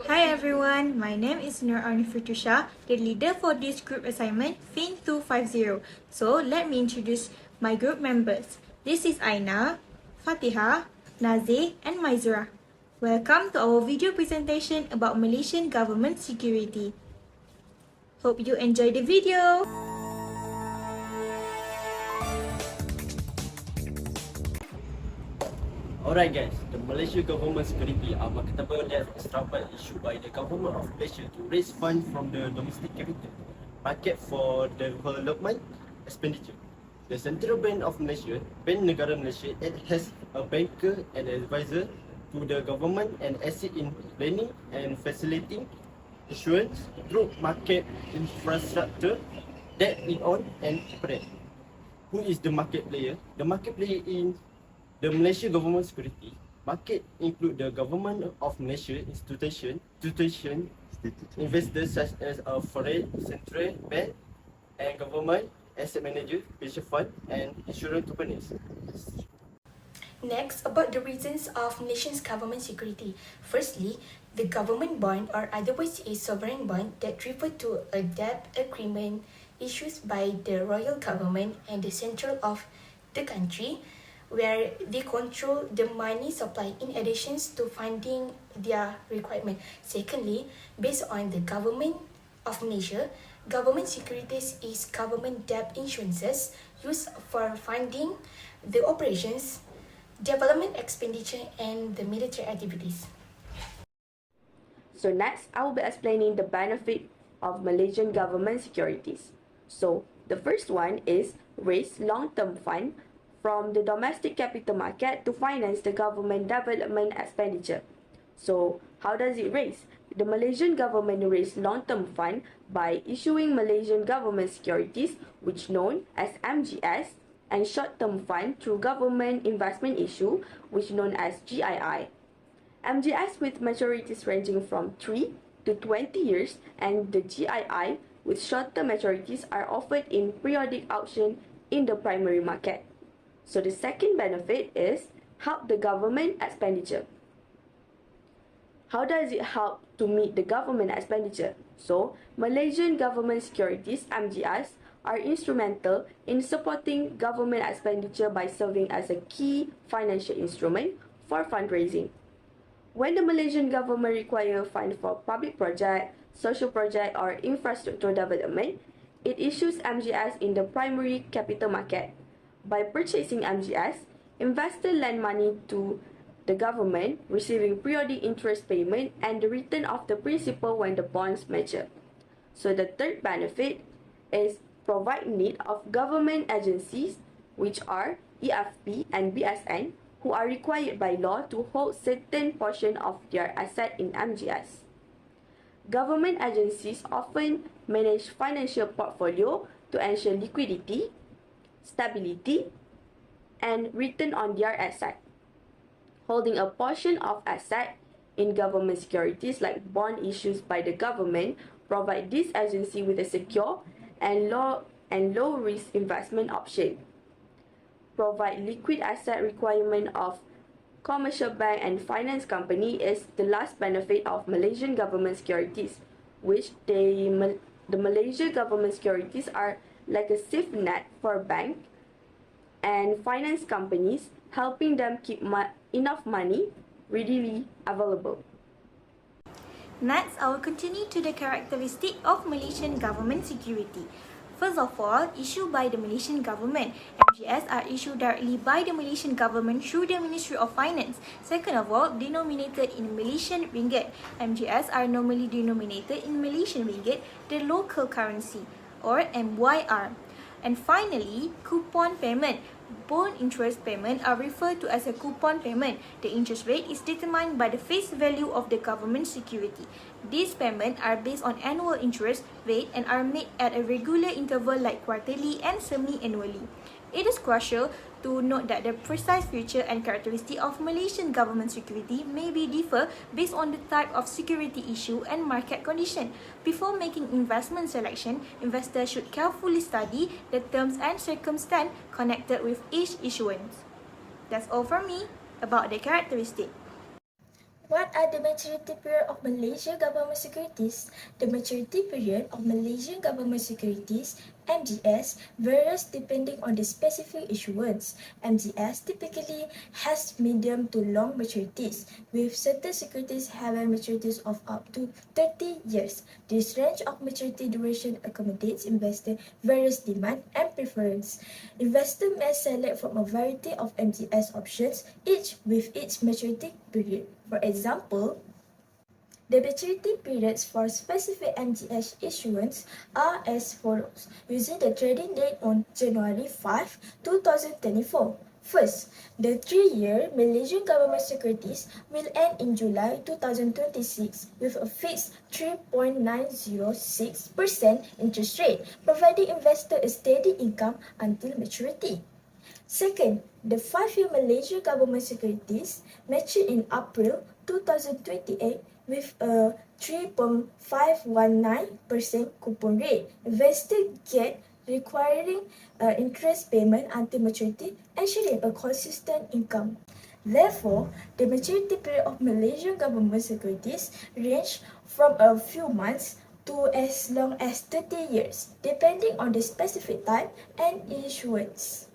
Hi everyone, my name is auni FITREESYA, the leader for this group assignment FIN250. So let me introduce my group members. This is Aina, FATIHAH, Nazih and Maizura. Welcome to our video presentation about Malaysian government security. Hope you enjoy the video. Alright guys, the Malaysia government security are marketable as a extravagant issue by the government of Malaysia to raise funds from the domestic capital market for development expenditure. The Central Bank of Malaysia, Bank Negara Malaysia, it has a banker and advisor to the government and assist in planning and facilitating issuance through market infrastructure, debt in on and spread. Who is the market player? The market player in the Malaysia government security market include the government of Malaysia institution, investors such as a foreign central bank and government asset manager, pension fund and insurance companies. Next, about the reasons of nation's government security. Firstly, the government bond, or otherwise a sovereign bond, that refer to a debt agreement issued by the royal government and the central of the country, where they control the money supply in addition to funding their requirement. Secondly, based on the government of Malaysia, government securities is government debt insurances used for funding the operations, development expenditure, and the military activities. So next, I will be explaining the benefit of Malaysian government securities. So the first one is raise long-term fund from the domestic capital market to finance the government development expenditure. So how does it raise? The Malaysian government raise long-term fund by issuing Malaysian government securities, which known as MGS, and short-term fund through government investment issue, which known as GII. MGS with maturities ranging from 3 to 20 years and the GII with short-term maturities are offered in periodic auction in the primary market. So the second benefit is help the government expenditure. How does it help to meet the government expenditure? So Malaysian government securities MGS are instrumental in supporting government expenditure by serving as a key financial instrument for fundraising. When the Malaysian government require fund for public project, social project or infrastructure development, it issues MGS in the primary capital market. By purchasing MGS, investors lend money to the government, receiving periodic interest payment and the return of the principal when the bonds mature. So the third benefit is provide need of government agencies, which are EFP and BSN, who are required by law to hold certain portion of their asset in MGS. Government agencies often manage financial portfolio to ensure liquidity, stability, and return on their asset. Holding a portion of asset in government securities like bond issues by the government provide this agency with a secure and low risk investment option. Provide liquid asset requirement of commercial bank and finance company is the last benefit of Malaysian government securities, which the Malaysia government securities are like a safety net for bank and finance companies, helping them keep enough money readily available. Next, I will continue to the characteristic of Malaysian government security. First of all, issued by the Malaysian government. MGS are issued directly by the Malaysian government through the Ministry of Finance. Second of all, denominated in Malaysian ringgit. MGS are normally denominated in Malaysian ringgit, the local currency, or MYR. And finally, coupon payment. Bond interest payment are referred to as a coupon payment. The interest rate is determined by the face value of the government security. These payments are based on annual interest rate and are made at a regular interval like quarterly and semi-annually. It is crucial to note that the precise feature and characteristic of Malaysian government security may be differ based on the type of security issue and market condition. Before making investment selection, investors should carefully study the terms and circumstances connected with each issuance. That's all from me about the characteristic. What are the maturity period of Malaysian government securities? The maturity period of Malaysian government securities (MGS) varies depending on the specific issuance. MGS typically has medium to long maturities, with certain securities having maturities of up to 30 years. This range of maturity duration accommodates investor various demand and preference. Investor may select from a variety of MGS options, each with its maturity period. For example, the maturity periods for specific MGS issuance are as follows, using the trading date on January 5, 2024. First, the 3-year Malaysian government securities will end in July 2026 with a fixed 3.906% interest rate, providing investor a steady income until maturity. Second, the 5-year Malaysian government securities mature in April 2028 with a 3.519% coupon rate. Investors get requiring interest payment until maturity, ensuring a consistent income. Therefore, the maturity period of Malaysian government securities range from a few months to as long as 30 years, depending on the specific type and issuance.